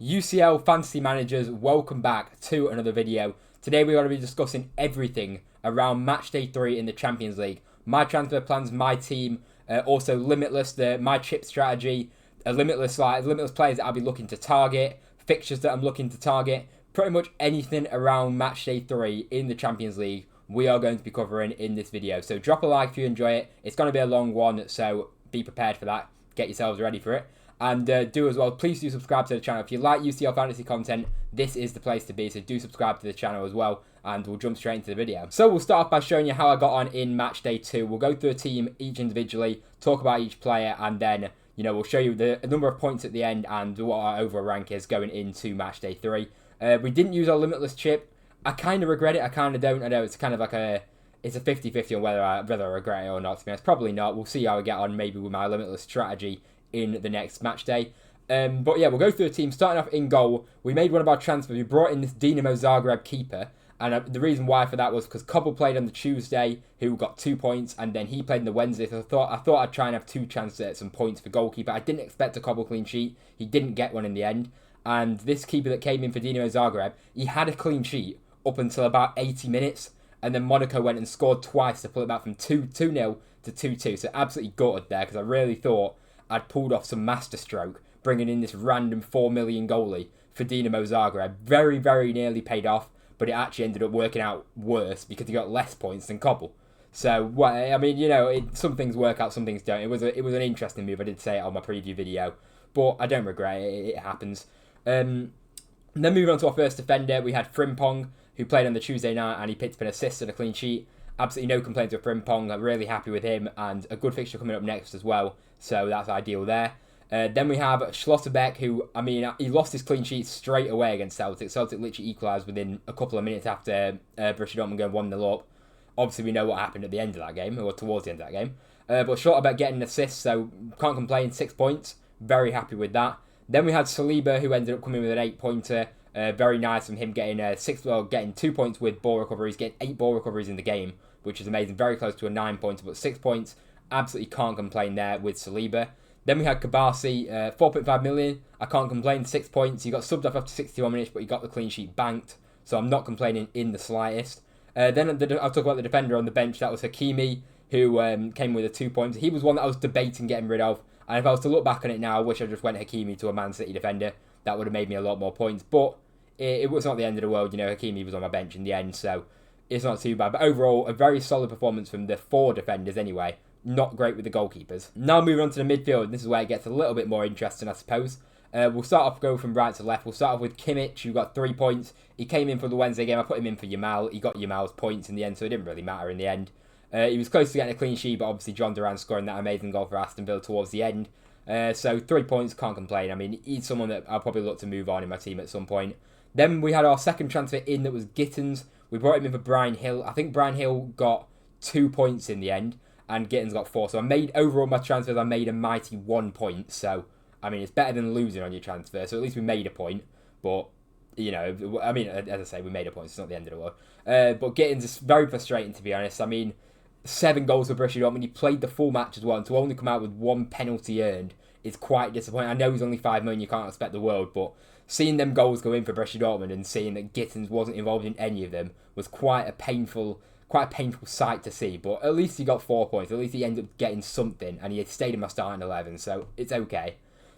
UCL Fantasy Managers, welcome back to another video. Today we're going to be discussing everything around Matchday 3 in the Champions League. My transfer plans, my team, also Limitless, my chip strategy, Limitless players that I'll be looking to target, fixtures that I'm looking to target, pretty much anything around Matchday 3 in the Champions League we are going to be covering in this video. So drop a like if you enjoy it. It's going to be a long one, so be prepared for that. Get yourselves ready for it. And do as well, please do subscribe to the channel. If you like UCL fantasy content, this is the place to be. So do subscribe to the channel as well. And we'll jump straight into the video. So we'll start off by showing you how I got on in match day 2. We'll go through a team each individually, talk about each player, and then, you know, we'll show you the number of points at the end and what our overall rank is going into match day 3. We didn't use our Limitless chip. I kind of regret it. I kind of don't. I know it's kind of like it's a 50-50 on whether I regret it or not, to be honest. Probably not. We'll see how I get on maybe with my Limitless strategy in the next match day. But yeah, we'll go through the team. Starting off in goal, we made one of our transfers. We brought in this Dinamo Zagreb keeper. And the reason why for that was because Cobble played on the Tuesday, who got 2 points, and then he played on the Wednesday. So I thought I'd try and have 2 chances at some points for goalkeeper. I didn't expect a Cobble clean sheet. He didn't get one in the end. And this keeper that came in for Dinamo Zagreb, he had a clean sheet up until about 80 minutes. And then Monaco went and scored twice to pull it back from 2-0 to 2-2. So absolutely gutted there, because I really thought I'd pulled off some masterstroke, bringing in this random 4 million goalie for Dinamo Zagreb. Very, very nearly paid off, but it actually ended up working out worse because he got less points than Cobble. So, well, I mean, you know, some things work out, some things don't. It was an interesting move. I did say it on my preview video, but I don't regret it. It happens. And then moving on to our first defender, we had Frimpong, who played on the Tuesday night, and he picked up an assist and a clean sheet. Absolutely no complaints with Frimpong. I'm really happy with him, and a good fixture coming up next as well. So that's ideal there. Then we have Schlotterbeck, who, I mean, he lost his clean sheet straight away against Celtic. Celtic literally equalised within a couple of minutes after Borussia Dortmund going 1-0 up. Obviously, we know what happened at the end of that game, or towards the end of that game. But Schlotterbeck getting an assist, so can't complain. 6 points. Very happy with that. Then we had Saliba, who ended up coming with an 8-pointer. Very nice from him getting getting 2 points with ball recoveries, getting 8 ball recoveries in the game, which is amazing. Very close to a 9-pointer, but 6 points. Absolutely can't complain there with Saliba. Then we had Kabasi, 4.5 million. I can't complain, 6 points. He got subbed off after 61 minutes, but he got the clean sheet banked. So I'm not complaining in the slightest. Then I'll talk about the defender on the bench. That was Hakimi, who came with a 2 points. He was one that I was debating getting rid of. And if I was to look back on it now, I wish I just went Hakimi to a Man City defender. That would have made me a lot more points. But it was not the end of the world. You know, Hakimi was on my bench in the end, so it's not too bad. But overall, a very solid performance from the 4 defenders anyway. Not great with the goalkeepers. Now moving on to the midfield. This is where it gets a little bit more interesting, I suppose. We'll start off, go from right to left. We'll start off with Kimmich, who got 3 points. He came in for the Wednesday game. I put him in for Yamal. He got Yamal's points in the end, so it didn't really matter in the end. He was close to getting a clean sheet, but obviously John Duran scoring that amazing goal for Aston Villa towards the end. So 3 points, can't complain. I mean, he's someone that I'll probably look to move on in my team at some point. Then we had our second transfer in, that was Gittins. We brought him in for Brian Hill. I think Brian Hill got 2 points in the end, and Gittins got 4. So overall my transfers, I made a mighty 1 point. So, I mean, it's better than losing on your transfer. So at least we made a point. But, you know, I mean, as I say, we made a point. So it's not the end of the world. But Gittins is very frustrating, to be honest. I mean, 7 goals for Borussia Dortmund. He played the full match as well, and to only come out with 1 penalty earned is quite disappointing. I know he's only 5 million, you can't expect the world, but seeing them goals go in for Borussia Dortmund and seeing that Gittins wasn't involved in any of them was quite a painful sight to see. But at least he got 4 points. At least he ended up getting something, and he had stayed in my starting 11, so it's okay.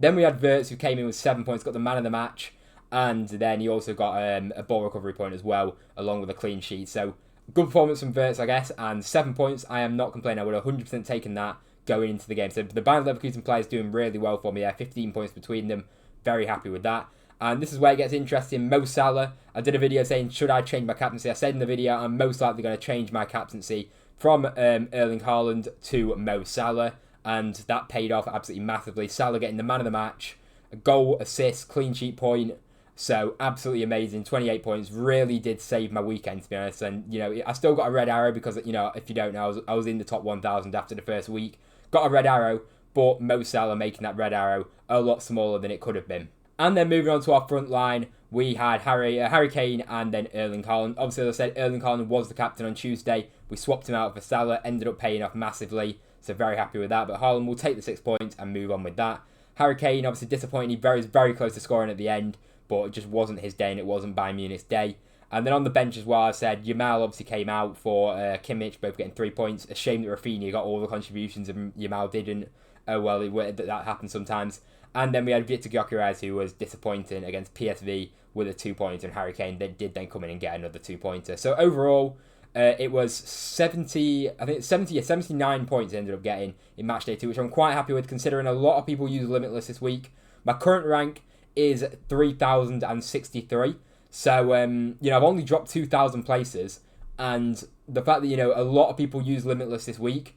Then we had Wirtz, who came in with 7 points, got the man of the match, and then he also got a ball recovery point as well, along with a clean sheet. So good performance from Wirtz, I guess, and 7 points. I am not complaining. I would have 100% taken that going into the game. So the Bayern Leverkusen players doing really well for me there. 15 points between them. Very happy with that. And this is where it gets interesting. Mo Salah. I did a video saying, should I change my captaincy? I said in the video, I'm most likely going to change my captaincy from Erling Haaland to Mo Salah. And that paid off absolutely massively. Salah getting the man of the match. A goal, assist, clean sheet point. So absolutely amazing. 28 points. Really did save my weekend, to be honest. And, you know, I still got a red arrow because, you know, if you don't know, I was in the top 1,000 after the first week. Got a red arrow, but Mo Salah making that red arrow a lot smaller than it could have been. And then moving on to our front line, we had Harry Kane and then Erling Haaland. Obviously, as I said, Erling Haaland was the captain on Tuesday. We swapped him out for Salah, ended up paying off massively. So very happy with that. But Haaland will take the 6 points and move on with that. Harry Kane, obviously disappointing. He was very close to scoring at the end, but it just wasn't his day and it wasn't Bayern Munich's day. And then on the bench as well, I said Yamal obviously came out for Kimmich, both getting 3 points. A shame that Rafinha got all the contributions and Yamal didn't. Oh well, that happens sometimes. And then we had Victor Gyökeres, who was disappointing against PSV with a 2-pointer, and Harry Kane did then come in and get another 2-pointer. So overall, it was 79 points I ended up getting in Matchday 2, which I'm quite happy with, considering a lot of people use Limitless this week. My current rank is 3,063. So, I've only dropped 2,000 places, and the fact that, a lot of people use Limitless this week,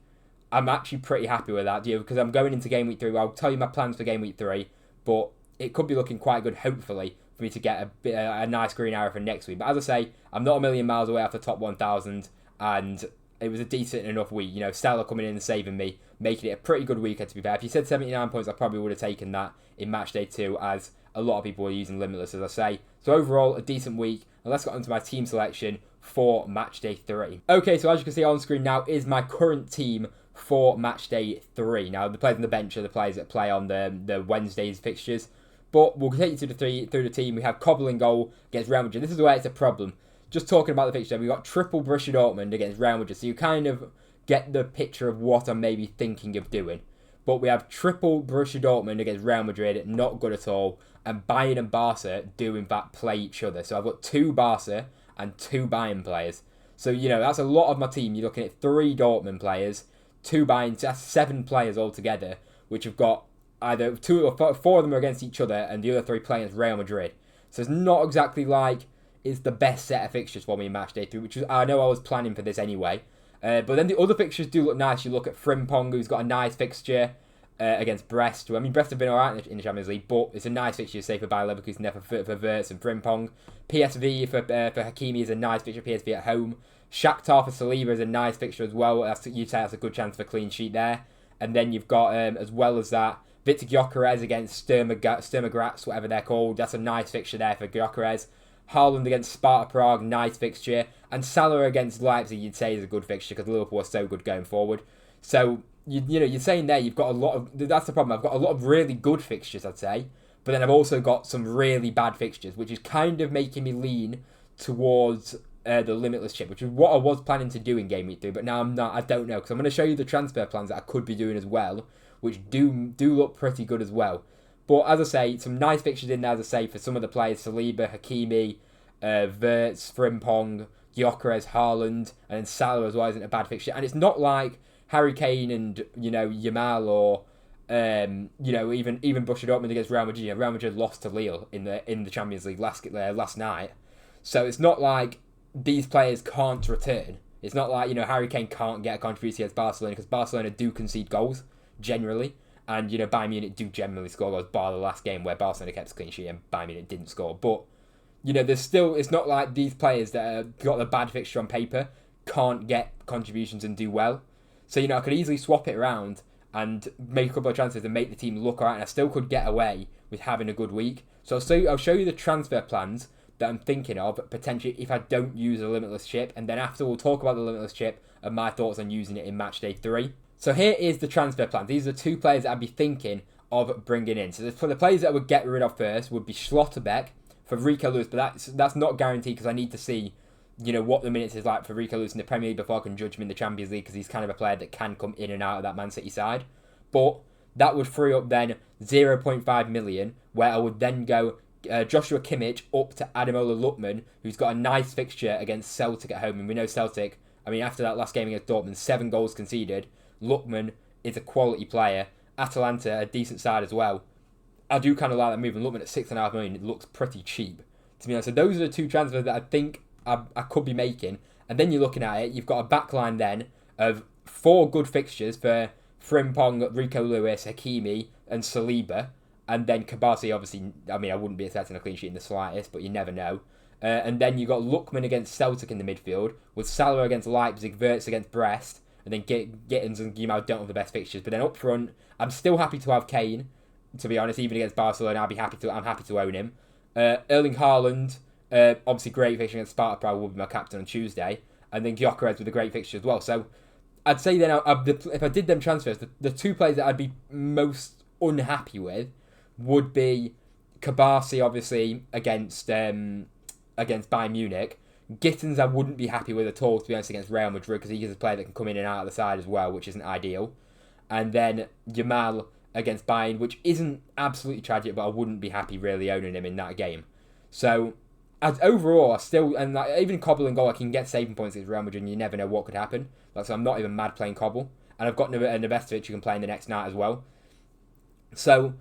I'm actually pretty happy with that, because I'm going into Game Week 3. I'll tell you my plans for Game Week 3, but it could be looking quite good, hopefully, for me to get a nice green arrow for next week. But as I say, I'm not a million miles away off the top 1,000, and it was a decent enough week. Stella coming in and saving me, making it a pretty good weekend, to be fair. If you said 79 points, I probably would have taken that in Matchday 2, as a lot of people were using Limitless, as I say. So overall, a decent week. And let's get on to my team selection for Matchday 3. Okay, so as you can see on screen now is my current team for Matchday 3. Now, the players on the bench are the players that play on the Wednesday's fixtures. But we'll take you through the team. We have Kobel in goal against Real Madrid. This is where it's a problem. Just talking about the fixture, we've got triple Borussia Dortmund against Real Madrid. So you kind of get the picture of what I'm maybe thinking of doing. But we have triple Borussia Dortmund against Real Madrid, not good at all. And Bayern and Barca do in fact play each other. So I've got 2 Barca and 2 Bayern players. So, that's a lot of my team. You're looking at 3 Dortmund players, 2 Bayern, that's 7 players altogether, which have got either 2 or 4 of them are against each other, and the other 3 playing as Real Madrid. So it's not exactly like it's the best set of fixtures for me in Matchday 3, which I know I was planning for this anyway. But then the other fixtures do look nice. You look at Frimpong, who's got a nice fixture against Brest. I mean, Brest have been alright in the Champions League, but it's a nice fixture, say, for Bayer Leverkusen, for Wirtz and Frimpong. PSV for Hakimi is a nice fixture, PSV at home. Shakhtar for Saliba is a nice fixture as well. You'd say that's a good chance for a clean sheet there. And then you've got, as well as that, Victor Gyökeres against Sturm Graz, whatever they're called. That's a nice fixture there for Gyökeres. Haaland against Sparta Prague, nice fixture. And Salah against Leipzig, you'd say, is a good fixture because Liverpool are so good going forward. So, you're saying there you've got a lot of... That's the problem. I've got a lot of really good fixtures, I'd say. But then I've also got some really bad fixtures, which is kind of making me lean towards the Limitless chip, which is what I was planning to do in Game Week 3. But now I'm not. I don't know, because I'm going to show you the transfer plans that I could be doing as well, which do look pretty good as well. But as I say, some nice fixtures in there, as I say, for some of the players. Saliba, Hakimi, Wirtz, Frimpong, Gyökeres, Haaland, and then Salah as well isn't a bad fixture. And it's not like Harry Kane and, Yamal or, even Borussia Dortmund against Real Madrid. Real Madrid lost to Lille in the Champions League last night. So it's not like these players can't return. It's not like, Harry Kane can't get a contribution against Barcelona, because Barcelona do concede goals, generally. And, Bayern Munich do generally score goals, bar the last game where Barcelona kept a clean sheet and Bayern Munich didn't score. But, there's still... It's not like these players that have got a bad fixture on paper can't get contributions and do well. So, I could easily swap it around and make a couple of transfers and make the team look alright, and I still could get away with having a good week. So I'll show you the transfer plans that I'm thinking of, potentially, if I don't use a Limitless chip, and then after we'll talk about the Limitless chip and my thoughts on using it in Matchday 3. So here is the transfer plan. These are 2 players that I'd be thinking of bringing in. So for the players that I would get rid of first would be Schlotterbeck for Rico Lewis, but that's not guaranteed, because I need to see what the minutes is like for Rico Lewis in the Premier League before I can judge him in the Champions League, because he's kind of a player that can come in and out of that Man City side. But that would free up then 0.5 million, where I would then go Joshua Kimmich up to Ademola Lookman, who's got a nice fixture against Celtic at home. And we know Celtic, after that last game against Dortmund, 7 goals conceded. Lookman is a quality player. Atalanta, a decent side as well. I do kind of like that move, and Lookman at 6.5 million, it looks pretty cheap, to be honest. So those are the 2 transfers that I think I could be making. And then you're looking at it, you've got a backline then of 4 good fixtures for Frimpong, Rico Lewis, Hakimi, and Saliba. And then Kabasi, obviously, I wouldn't be expecting a clean sheet in the slightest, but you never know. And then you've got Lookman against Celtic in the midfield, with Salah against Leipzig, Wirtz against Brest, and then Gittins and Guimau don't have the best fixtures. But then up front, I'm still happy to have Kane, to be honest. Even against Barcelona, I'm happy to own him. Erling Haaland, obviously great fixture against Sparta Prague, will be my captain on Tuesday. And then Gyökeres with a great fixture as well. So I'd say then, if I did them transfers, the 2 players that I'd be most unhappy with would be Kabasi, obviously, against Bayern Munich. Gittins I wouldn't be happy with at all, to be honest, against Real Madrid, because he is a player that can come in and out of the side as well, which isn't ideal. And then Yamal against Bayern, which isn't absolutely tragic, but I wouldn't be happy really owning him in that game. So, as overall, I still, and like, even Cobble and goal, I can get saving points against Real Madrid, and you never know what could happen. Like, so I'm not even mad playing Cobble. And I've got Nevestovic who can play in the next night as well. So,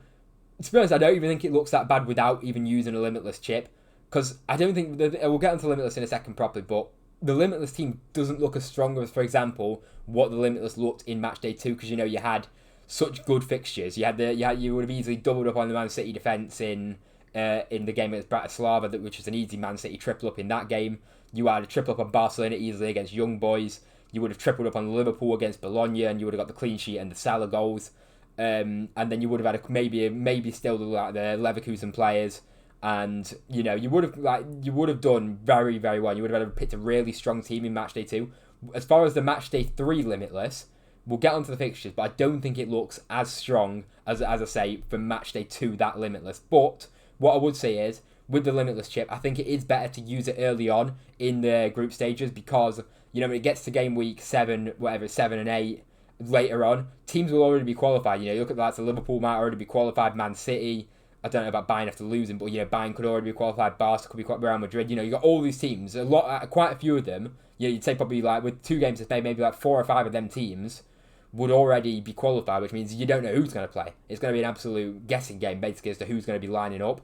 to be honest, I don't even think it looks that bad without even using a Limitless chip. Because I don't think, we'll get onto Limitless in a second properly, but the Limitless team doesn't look as strong as, for example, what the Limitless looked in Matchday 2, because, you know, you had such good fixtures. You would have easily doubled up on the Man City defence in the game against Bratislava, which was an easy Man City triple up in that game. You had a triple up on Barcelona easily against Young Boys. You would have tripled up on Liverpool against Bologna, and you would have got the clean sheet and the Salah goals. And then you would have had maybe still the Leverkusen players. And, you know, you would have done very, very well. You would have picked a really strong team in Matchday 2. As far as the Matchday 3 Limitless, we'll get onto the fixtures, but I don't think it looks as strong as I say, for Matchday 2, that Limitless. But what I would say is, with the Limitless chip, I think it is better to use it early on in the group stages, because, you know, when it gets to game week 7, 7 and 8, later on, teams will already be qualified. You know, you look at that, so Liverpool might already be qualified, Man City, I don't know about Bayern after losing, but, you know, Bayern could already be qualified, Barca could be qualified, Real Madrid, you know, you got all these teams, quite a few of them, you know, you'd say probably, like, with 2 games to play, maybe like 4 or 5 of them teams would already be qualified, which means you don't know who's going to play. It's going to be an absolute guessing game, basically, as to who's going to be lining up.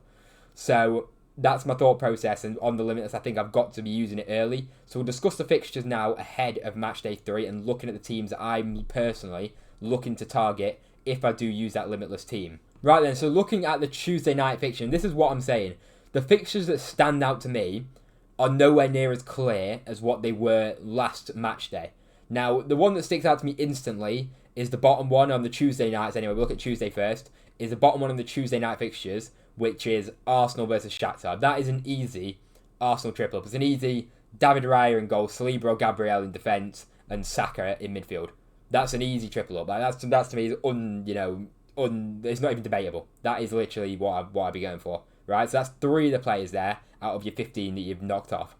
So, that's my thought process, and on the Limitless, I think I've got to be using it early. So we'll discuss the fixtures now ahead of Matchday 3, and looking at the teams that I'm personally looking to target if I do use that Limitless team. Right then, so looking at the Tuesday night fixture, and this is what I'm saying. The fixtures that stand out to me are nowhere near as clear as what they were last Matchday. Now, the one that sticks out to me instantly is the bottom one on the Tuesday nights. Anyway, we'll look at Tuesday first. Is the bottom one on the Tuesday night fixtures, which is Arsenal versus Shakhtar. That is an easy Arsenal triple up. It's an easy David Raya in goal, Cerebro Gabriel in defence, and Saka in midfield. That's an easy triple up. That's to me is it's not even debatable. That is literally what I'd be going for, right? So that's 3 of the players there out of your 15 that you've knocked off.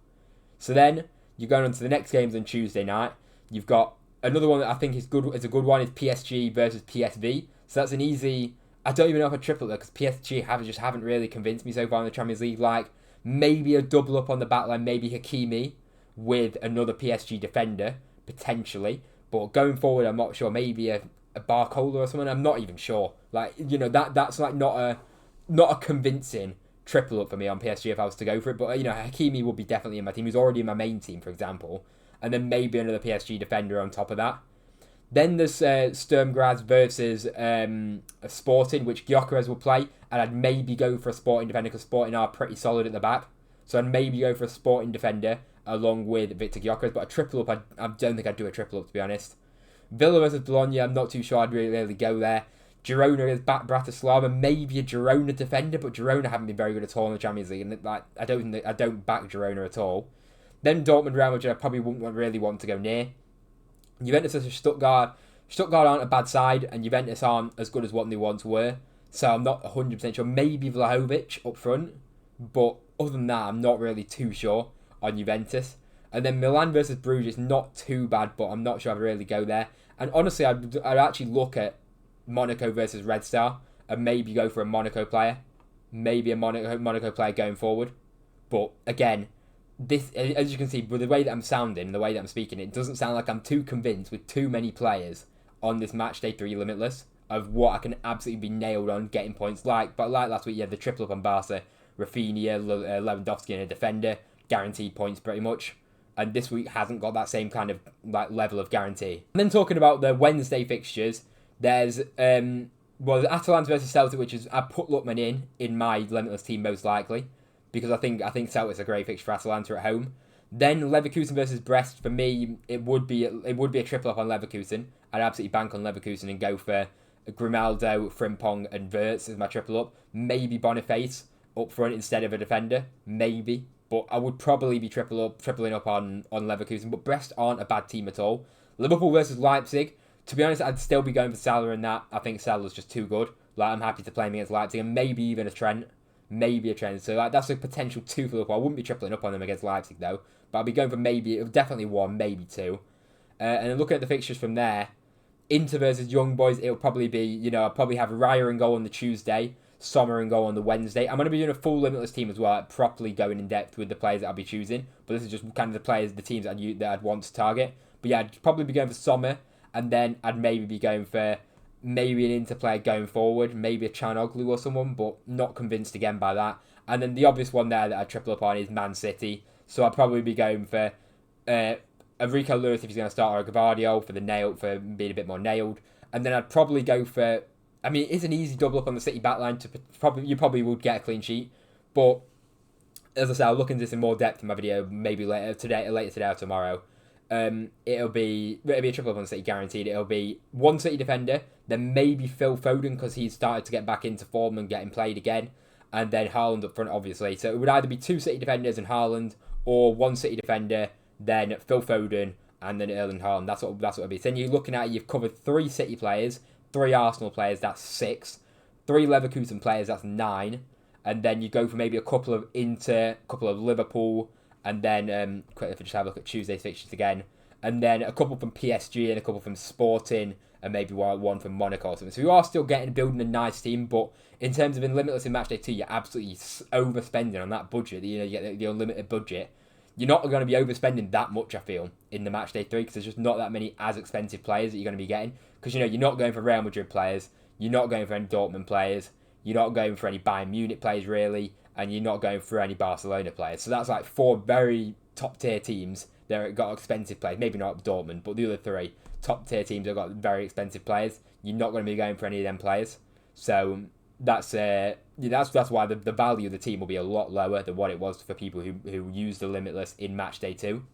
So then you're going on to the next games on Tuesday night. You've got another one that I think is good. It's a good one. Is PSG versus PSV. So that's an easy. I don't even know if I triple it, because PSG haven't really convinced me so far in the Champions League. Like, maybe a double up on the back line, maybe Hakimi with another PSG defender, potentially. But going forward, I'm not sure. Maybe a Barcola or something. I'm not even sure. Like, you know, that's like not a convincing triple up for me on PSG if I was to go for it. But, you know, Hakimi will be definitely in my team. He's already in my main team, for example. And then maybe another PSG defender on top of that. Then there's Sturm Graz versus Sporting, which Gyökeres will play. And I'd maybe go for a Sporting defender, because Sporting are pretty solid at the back. So I'd maybe go for a Sporting defender along with Victor Gyökeres. But a triple up, I don't think I'd do a triple up, to be honest. Villa versus Bologna, I'm not too sure I'd really go there. Girona is back Bratislava, maybe a Girona defender, but Girona haven't been very good at all in the Champions League, and like I don't back Girona at all. Then Dortmund, Real Madrid, I probably wouldn't really want to go near. Juventus versus Stuttgart. Stuttgart aren't a bad side, and Juventus aren't as good as what they once were. So I'm not 100% sure. Maybe Vlahovic up front, but other than that, I'm not really too sure on Juventus. And then Milan versus Bruges is not too bad, but I'm not sure I'd really go there. And honestly, I'd actually look at Monaco versus Red Star and maybe go for a Monaco player. Maybe a Monaco player going forward. But again, this, as you can see, with the way that I'm sounding, the way that I'm speaking, it doesn't sound like I'm too convinced with too many players on this Matchday 3 Limitless of what I can absolutely be nailed on getting points. But like last week, you had the triple up on Barca, Rafinha, Lewandowski and a defender, guaranteed points pretty much. And this week hasn't got that same kind of like level of guarantee. And then talking about the Wednesday fixtures, there's Atalanta versus Celtic, which is I put Lookman in my Limitless team most likely, because I think Celtic's a great fixture for Atalanta at home. Then Leverkusen versus Brest, for me, it would be a triple up on Leverkusen. I'd absolutely bank on Leverkusen and go for Grimaldo, Frimpong and Wirtz as my triple up. Maybe Boniface up front instead of a defender, maybe. But I would probably be tripling up on Leverkusen. But Brest aren't a bad team at all. Liverpool versus Leipzig. To be honest, I'd still be going for Salah in that. I think Salah's just too good. Like, I'm happy to play him against Leipzig, and maybe even a Trent. Maybe a Trent. So, like, that's a potential 2 for Liverpool. I wouldn't be tripling up on them against Leipzig, though. But I'll be going for definitely 1, maybe 2. And then looking at the fixtures from there, Inter versus Young Boys, it'll probably be, I'll probably have Raya and goal on the Tuesday, Sommer and goal on the Wednesday. I'm going to be doing a full Limitless team as well, like properly going in depth with the players that I'll be choosing. But this is just kind of the teams that I'd want to target. But yeah, I'd probably be going for Sommer, and then I'd maybe be going for maybe an Inter player going forward, maybe a Chanoglu or someone, but not convinced again by that. And then the obvious one there that I'd triple up on is Man City. So I'd probably be going for Enrico Lewis if he's going to start, or Gavardio for being a bit more nailed. And then I'd probably go for, it's an easy double up on the City backline. You probably would get a clean sheet. But as I said, I'll look into this in more depth in my video, maybe later today or tomorrow. It'll be a triple up on the City guaranteed. It'll be 1 City defender, then maybe Phil Foden because he's started to get back into form and getting played again. And then Haaland up front, obviously. So it would either be 2 City defenders and Haaland, or 1 City defender, then Phil Foden, and then Erling Haaland. That's what it'll be. So then you're looking at, you've covered 3 City players, 3 Arsenal players, that's 6. 3 Leverkusen players, that's 9. And then you go for maybe a couple of Inter, a couple of Liverpool, and then, quickly, if I just have a look at Tuesday's fixtures again, and then a couple from PSG and a couple from Sporting, and maybe one from Monaco or something. So you are still building a nice team, but in terms of Limitless in Matchday 2, you're absolutely overspending on that budget. You get the unlimited budget. You're not going to be overspending that much, I feel, in the Matchday 3, because there's just not that many as expensive players that you're going to be getting. Because, you're not going for Real Madrid players, you're not going for any Dortmund players, you're not going for any Bayern Munich players, really, and you're not going for any Barcelona players. So that's like 4 very top-tier teams that have got expensive players. Maybe not Dortmund, but the other 3 top-tier teams have got very expensive players. You're not going to be going for any of them players. So that's why the value of the team will be a lot lower than what it was for people who use the Limitless in Matchday 2.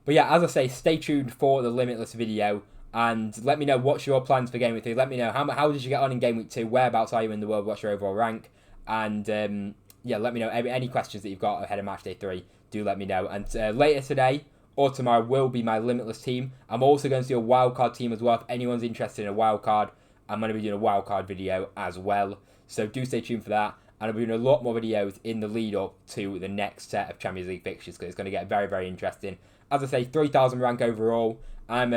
But yeah, as I say, stay tuned for the Limitless video, and let me know what's your plans for Game Week 3. Let me know how did you get on in Game Week 2, whereabouts are you in the world, what's your overall rank, and let me know any questions that you've got ahead of Matchday 3. Do let me know. And later today or tomorrow will be my Limitless team. I'm also going to do a wildcard team as well. If anyone's interested in a wildcard, I'm going to be doing a wildcard video as well. So do stay tuned for that. And I'll be doing a lot more videos in the lead up to the next set of Champions League fixtures, because it's going to get very, very interesting. As I say, 3,000 rank overall. I'm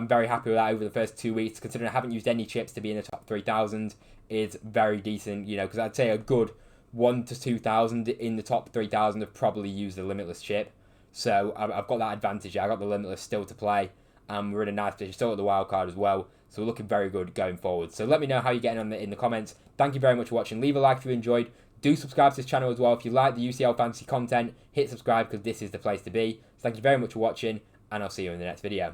very happy with that over the first 2 weeks, considering I haven't used any chips to be in the top 3,000. It's very decent, because I'd say a good 1 to 2,000 in the top 3,000 have probably used the Limitless chip. So I've got that advantage. I got the Limitless still to play. We're in a nice position, still at the wild card as well. So we're looking very good going forward. So let me know how you're getting on in the comments. Thank you very much for watching. Leave a like if you enjoyed. Do subscribe to this channel as well. If you like the UCL fantasy content, hit subscribe, because this is the place to be. So thank you very much for watching, and I'll see you in the next video.